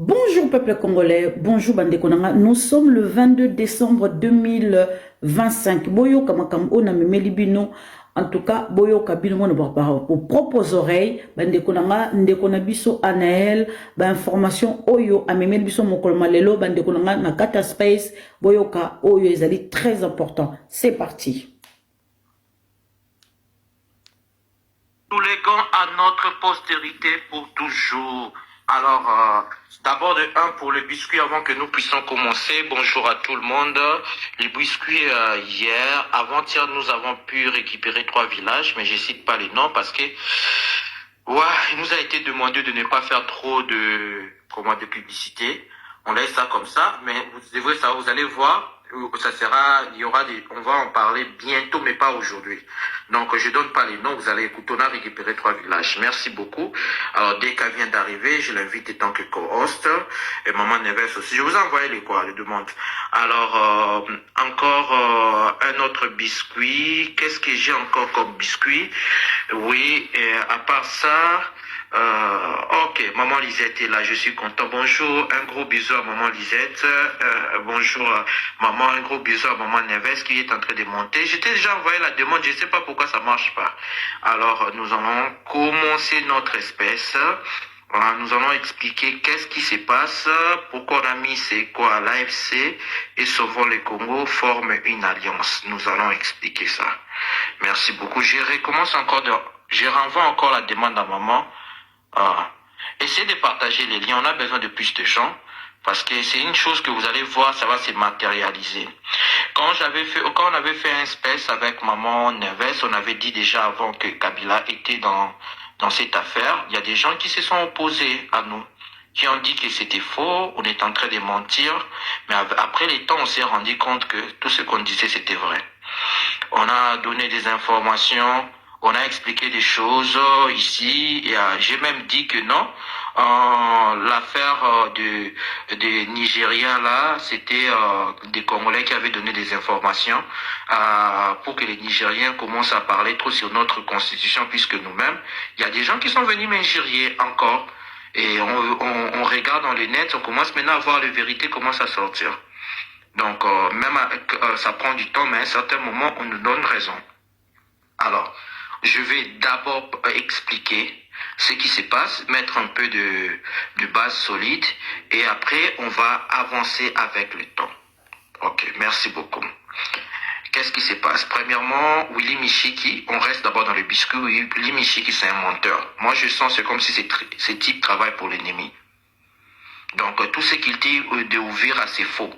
Bonjour peuple congolais, bonjour Bande Konanga. Nous sommes le 22 décembre 2025. Boyo kamakam ona memelibino. En tout cas, Boyo kabino mo pour propres oreilles. Bande Konanga, ndekona biso Anaël, information oyo amemel biso mokoloma lelo. Bande Konanga na kata space. Boyo ka oyo ezali très important. C'est parti. Nous léguons à notre postérité pour toujours. Alors, d'abord de un pour le biscuit avant que nous puissions commencer. Bonjour à tout le monde. Les biscuits hier, avant-hier, nous avons pu récupérer 3 villages, mais je cite pas les noms parce que il nous a été demandé de ne pas faire trop de publicité. On laisse ça comme ça, mais vous devrez ça, vous allez voir. Ça sera, on va en parler bientôt, mais pas aujourd'hui. Donc, je donne pas les noms, vous allez écouter, on a récupéré 3 villages. Merci beaucoup. Alors, dès qu'elle vient d'arriver, je l'invite en tant que co-host. Et Maman Neves aussi. Je vous ai envoyé les demandes. Alors, encore un autre biscuit. Qu'est-ce que j'ai encore comme biscuit? Oui, et à part ça, ok, Maman Lisette est là, je suis content. Bonjour, un gros bisou à Maman Lisette. Bonjour, Maman, un gros bisou à Maman Neves qui est en train de monter. J'étais déjà envoyé la demande, je ne sais pas pourquoi ça marche pas. Alors, nous allons commencer notre espèce. Voilà, nous allons expliquer qu'est-ce qui se passe, pourquoi on a mis c'est quoi l'AFC et Sauvons le Congo forment une alliance. Nous allons expliquer ça. Merci beaucoup. Je renvoie encore la demande à Maman. Essayez de partager les liens, on a besoin de plus de gens parce que c'est une chose que vous allez voir, ça va se matérialiser. Quand on avait fait un space avec Maman Neves, on avait dit déjà avant que Kabila était dans cette affaire, il y a des gens qui se sont opposés à nous, qui ont dit que c'était faux, on est en train de mentir, mais après les temps, on s'est rendu compte que tout ce qu'on disait, c'était vrai. On a donné des informations, on a expliqué des choses ici, et j'ai même dit que non, l'affaire des Nigériens là, c'était des Congolais qui avaient donné des informations pour que les Nigériens commencent à parler trop sur notre constitution, puisque nous-mêmes, il y a des gens qui sont venus m'injurier encore, et on regarde dans les nets, on commence maintenant à voir les vérités commencent à sortir. Donc, ça prend du temps, mais à un certain moment, on nous donne raison. Alors, je vais d'abord expliquer ce qui se passe, mettre un peu de base solide, et après, on va avancer avec le temps. Ok, merci beaucoup. Qu'est-ce qui se passe? Premièrement, Willy Michiki, on reste d'abord dans le biscuit. Willy Michiki, c'est un menteur. Moi, je sens c'est comme si ce type travaille pour l'ennemi. Donc, tout ce qu'il dit de Ouvira, c'est faux.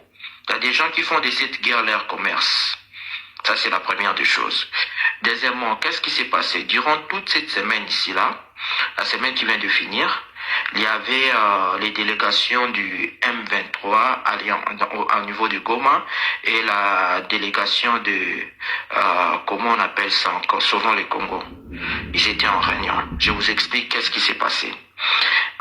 Il y a des gens qui font de cette guerre leur commerce. Ça, c'est la première des choses. Deuxièmement, qu'est-ce qui s'est passé? Durant toute cette semaine ici-là, la semaine qui vient de finir, il y avait les délégations du M23 au niveau de Goma et la délégation de, comment on appelle ça encore, Sauvons le Congo. Ils étaient en réunion. Je vous explique qu'est-ce qui s'est passé.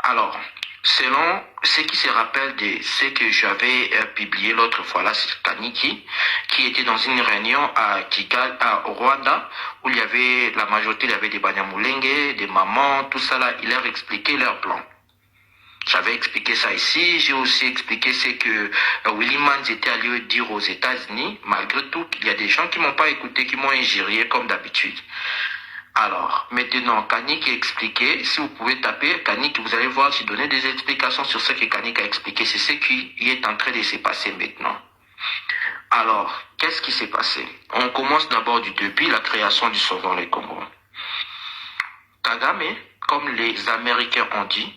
Alors, selon ce qui se rappelle de ce que j'avais publié l'autre fois là, c'est Kaniki, qui était dans une réunion à Kigali, au Rwanda, où il y avait la majorité, il y avait des Banyamulenge, des mamans, tout ça là, il leur expliquait leur plan. J'avais expliqué ça ici, j'ai aussi expliqué ce que Willy Mans était allé dire aux États-Unis. Malgré tout, il y a des gens qui m'ont pas écouté, qui m'ont injurié comme d'habitude. Alors, maintenant, Kanik a expliqué, si vous pouvez taper Kanik, vous allez voir, j'ai donné des explications sur ce que Kanik a expliqué. C'est ce qui est en train de se passer maintenant. Alors, qu'est-ce qui s'est passé? On commence d'abord depuis la création du Sauvons le Congo. Kagame, comme les Américains ont dit,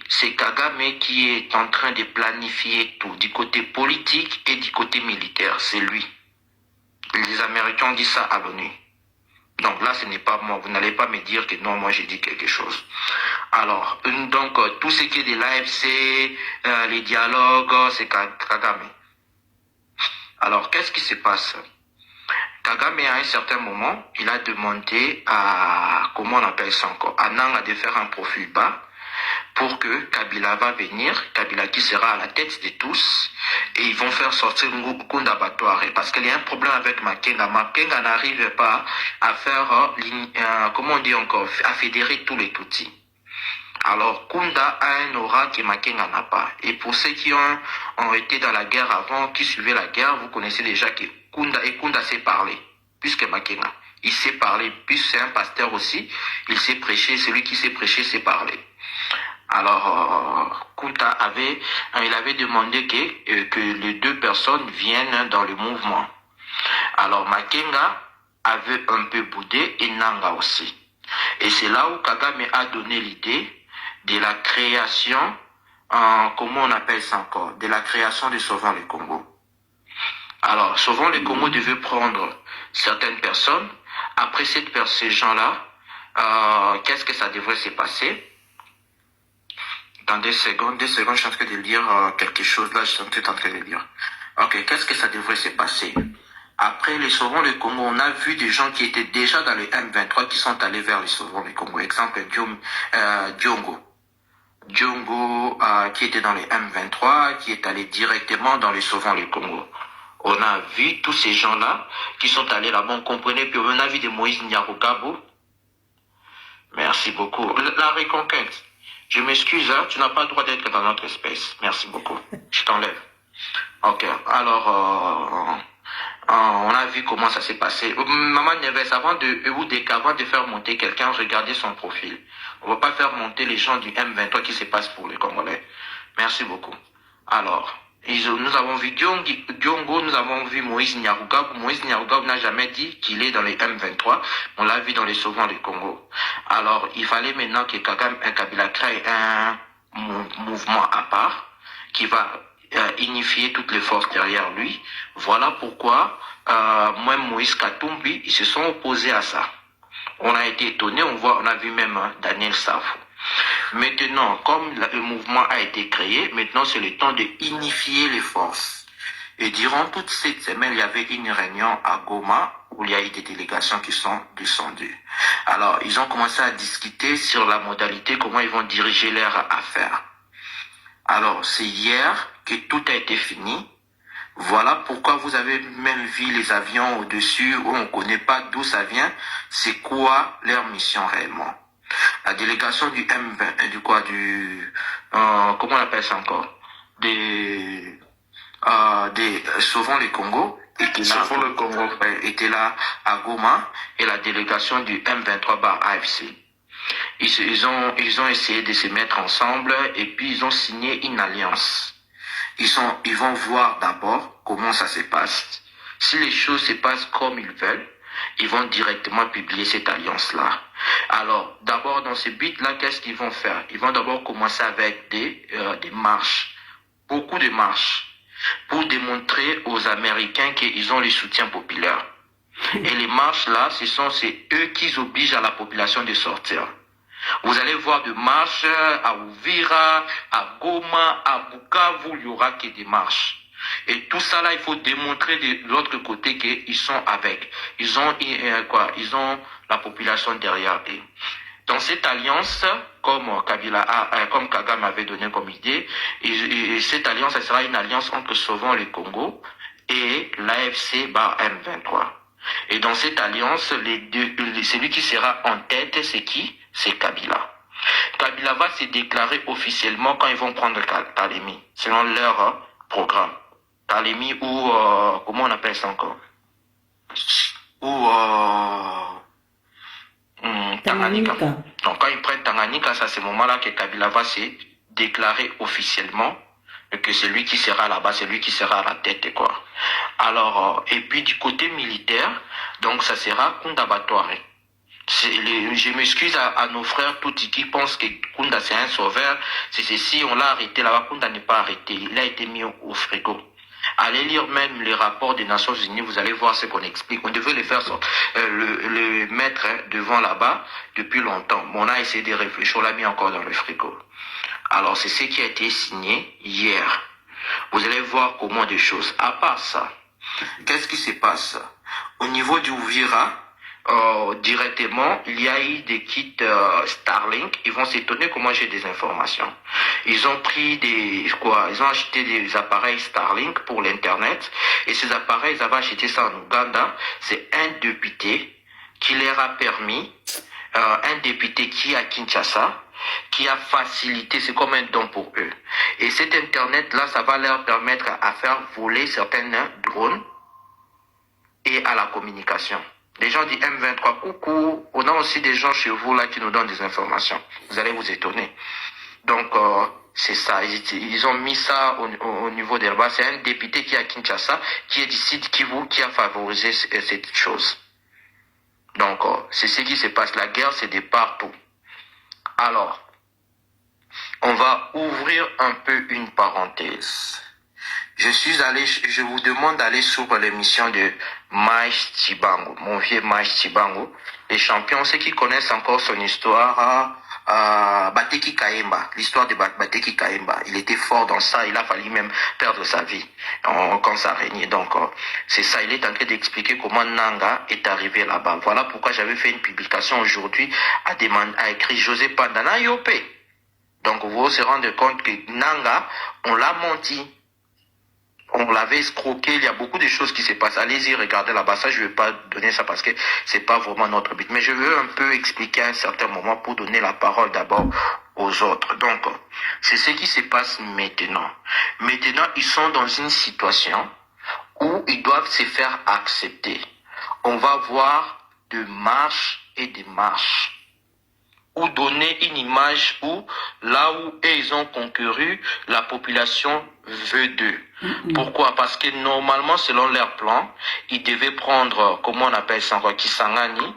c'est Kagame qui est en train de planifier tout, du côté politique et du côté militaire, c'est lui. Les Américains ont dit ça à l'ONU. Donc là, ce n'est pas moi. Vous n'allez pas me dire que non, moi j'ai dit quelque chose. Alors, donc, tout ce qui est de l'AFC, les dialogues, c'est Kagame. Alors, qu'est-ce qui se passe? Kagame, à un certain moment, il a demandé à, comment on appelle ça encore, à Nanga de faire un profil bas pour que Kabila va venir, Kabila qui sera à la tête de tous, et ils vont faire sortir Ngunda Batouare. Parce qu'il y a un problème avec Makenga. Makenga n'arrive pas à faire, comment on dit encore, à fédérer tous les Tutsis. Alors, Kunda a un aura que Makenga n'a pas. Et pour ceux qui ont été dans la guerre avant, qui suivaient la guerre, vous connaissez déjà que Kunda sait parler, puisque Makenga. Il sait parler, puisque c'est un pasteur aussi, il sait prêcher, celui qui sait prêcher sait parler. Alors, Kunda il avait demandé que les deux personnes viennent dans le mouvement. Alors, Makenga avait un peu boudé et Nanga aussi. Et c'est là où Kagame a donné l'idée de la création, comment on appelle ça encore, de la création de Sauvons le Congo. Alors, Sauvons le Congo devait prendre certaines personnes. Après ces gens-là, qu'est-ce que ça devrait se passer? Dans 2 secondes, je suis en train de lire quelque chose. Là, je suis en train de lire. Ok, qu'est-ce que ça devrait se passer? Après les Sauvons le Congo, on a vu des gens qui étaient déjà dans le M23 qui sont allés vers les Sauvons le Congo. Exemple, Diongo. Diongo qui était dans le M23, qui est allé directement dans les Sauvons le Congo. On a vu tous ces gens-là qui sont allés là-bas, on comprenait, puis on a vu de Moïse Nyarugabo. Merci beaucoup. La reconquête. Je m'excuse, hein, tu n'as pas le droit d'être dans notre espèce. Merci beaucoup. Je t'enlève. Ok, alors, on a vu comment ça s'est passé. Maman Neves, avant de faire monter quelqu'un, regardez son profil. On ne va pas faire monter les gens du M23 qui se passent pour les Congolais. Merci beaucoup. Alors, nous avons vu Diongo, nous avons vu Moïse Nyarugabo. Moïse Nyarugabo n'a jamais dit qu'il est dans les M23. On l'a vu dans les Sauvons du Congo. Alors, il fallait maintenant que Kabila crée un mouvement à part qui va unifier toutes les forces derrière lui. Voilà pourquoi même Moïse Katumbi, ils se sont opposés à ça. On a été étonnés, on a vu même Daniel Safou. Maintenant, comme le mouvement a été créé, maintenant c'est le temps de unifier les forces. Et durant toute cette semaine, il y avait une réunion à Goma où il y a eu des délégations qui sont descendues. Alors, ils ont commencé à discuter sur la modalité, comment ils vont diriger leurs affaires. Alors, c'est hier que tout a été fini. Voilà pourquoi vous avez même vu les avions au-dessus où on ne connaît pas d'où ça vient. C'est quoi leur mission réellement? La délégation du comment on appelle ça encore? Des Sauvons le Congo était là à Goma et la délégation du M23 bar AFC. Ils ont essayé de se mettre ensemble et puis ils ont signé une alliance. Ils vont voir d'abord comment ça se passe. Si les choses se passent comme ils veulent, ils vont directement publier cette alliance-là. Alors, d'abord, dans ce but-là, qu'est-ce qu'ils vont faire? Ils vont d'abord commencer avec des marches, beaucoup de marches, pour démontrer aux Américains qu'ils ont le soutien populaire. Et les marches-là, c'est eux qui obligent à la population de sortir. Vous allez voir des marches à Uvira, à Goma, à Bukavu, il n'y aura que des marches. Et tout ça là, il faut démontrer de l'autre côté qu'ils sont avec. Ils ont la population derrière eux. Dans cette alliance, comme Kagame avait donné comme idée, cette alliance, ça sera une alliance entre Sauvons le Congo et l'AFC M23. Et dans cette alliance, celui qui sera en tête, c'est qui? C'est Kabila. Kabila va se déclarer officiellement quand ils vont prendre Kalemi, selon leur programme. Kalemi ou, comment on appelle ça encore? Ou, Tanganyika. Donc quand ils prennent Tanganyika, c'est à ce moment-là que Kabila va se déclarer officiellement que c'est lui qui sera là-bas, c'est lui qui sera à la tête, quoi. Alors, et puis du côté militaire, donc ça sera Kunda Batouare. Je m'excuse à nos frères tout qui pensent que Kunda c'est un sauveur. C'est ceci, on l'a arrêté là-bas. Kunda n'est pas arrêté, il a été mis au frigo. Allez lire même les rapports des Nations Unies, vous allez voir ce qu'on explique. On devait le faire le mettre devant là-bas depuis longtemps. Mais on a essayé de réfléchir, on l'a mis encore dans le frigo. Alors c'est ce qui a été signé hier. Vous allez voir comment des choses. À part ça, qu'est-ce qui se passe? Au niveau du Uvira, directement, il y a eu des kits Starlink. Ils vont s'étonner comment j'ai des informations. Ils ont pris ils ont acheté des appareils Starlink pour l'internet. Et ces appareils, ils avaient acheté ça en Ouganda. C'est un député qui leur a permis, un député qui est à Kinshasa, qui a facilité, c'est comme un don pour eux. Et cet Internet-là, ça va leur permettre à faire voler certains drones et à la communication. Les gens disent M23, coucou, on a aussi des gens chez vous là qui nous donnent des informations. Vous allez vous étonner. Donc, c'est ça. Ils ont mis ça au niveau d'Elba. C'est un député qui est à Kinshasa, qui est d'ici de Kivu, qui a favorisé cette chose. Donc, c'est ce qui se passe. La guerre, c'est de partout. Alors, on va ouvrir un peu une parenthèse. Je vous demande d'aller sur l'émission de Maïs Chibango, mon vieux Maïs Chibango. Les champions, ceux qui connaissent encore son histoire, Bateki Kaemba, l'histoire de Bateki Kaemba. Il était fort dans ça, il a fallu même perdre sa vie quand ça régnait. Donc, c'est ça, il est en train d'expliquer comment Nanga est arrivé là-bas. Voilà pourquoi j'avais fait une publication aujourd'hui à écrit José Pandana Yopé. Donc, vous vous rendez compte que Nanga, on l'a menti. On l'avait escroqué, il y a beaucoup de choses qui se passent. Allez-y, regardez là-bas. Ça, je ne vais pas donner ça parce que c'est pas vraiment notre but. Mais je veux un peu expliquer à un certain moment pour donner la parole d'abord aux autres. Donc, c'est ce qui se passe maintenant. Maintenant, ils sont dans une situation où ils doivent se faire accepter. On va voir de marche et de marche. Ou donner une image où, là où ils ont concouru, la population veut d'eux. Pourquoi? Parce que normalement, selon leur plan, ils devaient prendre, comment on appelle ça encore, Kisangani,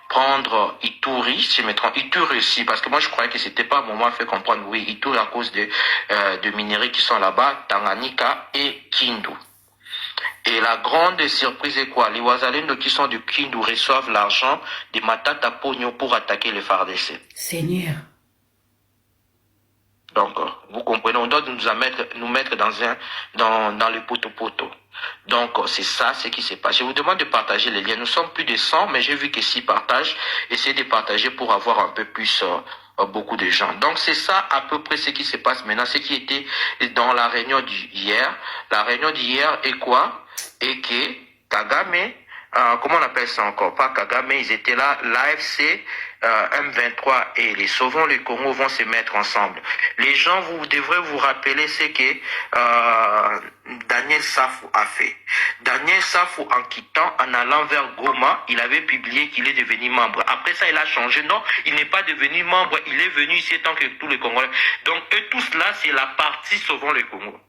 prendre Ituri, si je me trompe, Ituri aussi, parce que moi je croyais que c'était pas un moment fait comprendre, oui, Ituri à cause de minéraux qui sont là-bas, Tanganyika et Kindu. Et la grande surprise est quoi? Les Ouazalendo qui sont du Kindu reçoivent l'argent de Matata Pogno pour attaquer les FARDC. Seigneur. Donc, vous comprenez, on doit nous mettre dans le poteau-poteau. Donc, c'est ça ce qui se passe. Je vous demande de partager les liens. Nous sommes plus de 100, mais j'ai vu que s'ils partagent, essayez de partager pour avoir un peu plus beaucoup de gens. Donc, c'est ça à peu près ce qui se passe maintenant. Ce qui était dans la réunion d'hier. La réunion d'hier est quoi? Et que Kagame, comment on appelle ça encore? Pas Kagame, ils étaient là, l'AFC, M23 et les Sauvons le Congo vont se mettre ensemble. Les gens, vous devrez vous rappeler ce que Daniel Safou a fait. Daniel Safou, en quittant, en allant vers Goma, il avait publié qu'il est devenu membre. Après ça, il a changé. Non, il n'est pas devenu membre. Il est venu ici tant que tous les Congolais. Donc, eux tous là, c'est la partie Sauvons le Congo,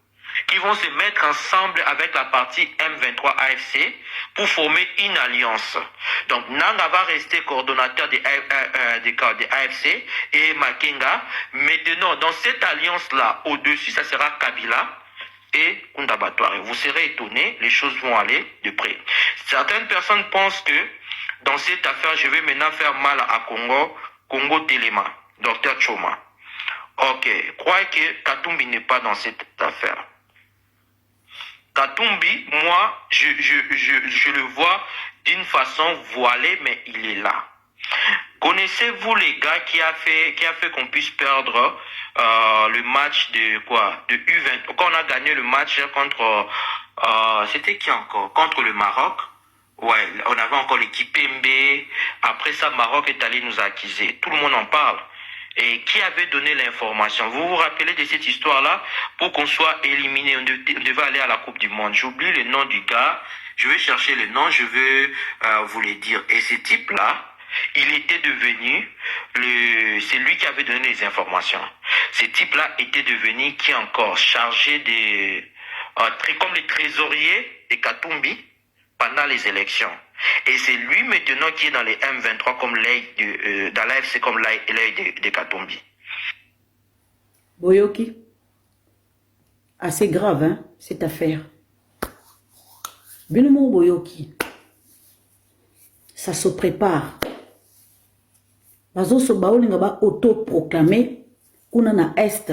qui vont se mettre ensemble avec la partie M23 AFC pour former une alliance. Donc Nanga va rester coordonnateur des AFC et Makenga. Maintenant, dans cette alliance-là, au-dessus, ça sera Kabila et Kundabatouare. Vous serez étonnés, les choses vont aller de près. Certaines personnes pensent que dans cette affaire, je vais maintenant faire mal à Congo Telema, Dr Choma. Ok, croyez que Katumbi n'est pas dans cette affaire. Katumbi, moi, je le vois d'une façon voilée, mais il est là. Connaissez-vous les gars qui a fait qu'on puisse perdre le match de U20, quand on a gagné le match contre c'était qui encore? Contre le Maroc. Ouais, on avait encore l'équipe MB. Après ça, Maroc est allé nous accuser. Tout le monde en parle. Et qui avait donné l'information? Vous vous rappelez de cette histoire-là? Pour qu'on soit éliminé, on devait aller à la Coupe du Monde. J'oublie le nom du gars. Je vais chercher le nom, je vais vous le dire. Et ce type-là, il était devenu, c'est lui qui avait donné les informations. Ce type-là était devenu, qui encore, chargé comme les trésoriers de Katumbi pendant les élections. Et c'est lui maintenant qui est dans les M23 comme l'œil dans l'AFC comme l'œil de Katumbi. Boyoki, assez grave, hein, cette affaire. Binomo Boyoki, ça se prépare. Bazo so baolinga ba auto-proclamé kuna na Est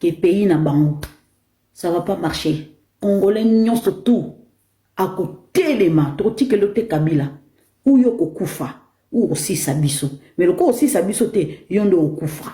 que pays na bango. Ça va pas marcher. Congolais nyon surtout. À côté les mains, toti que l'autre Kabila, ou yoko kufa, ou aussi sabiso. Mais le coup aussi sabiso te yondo okufa.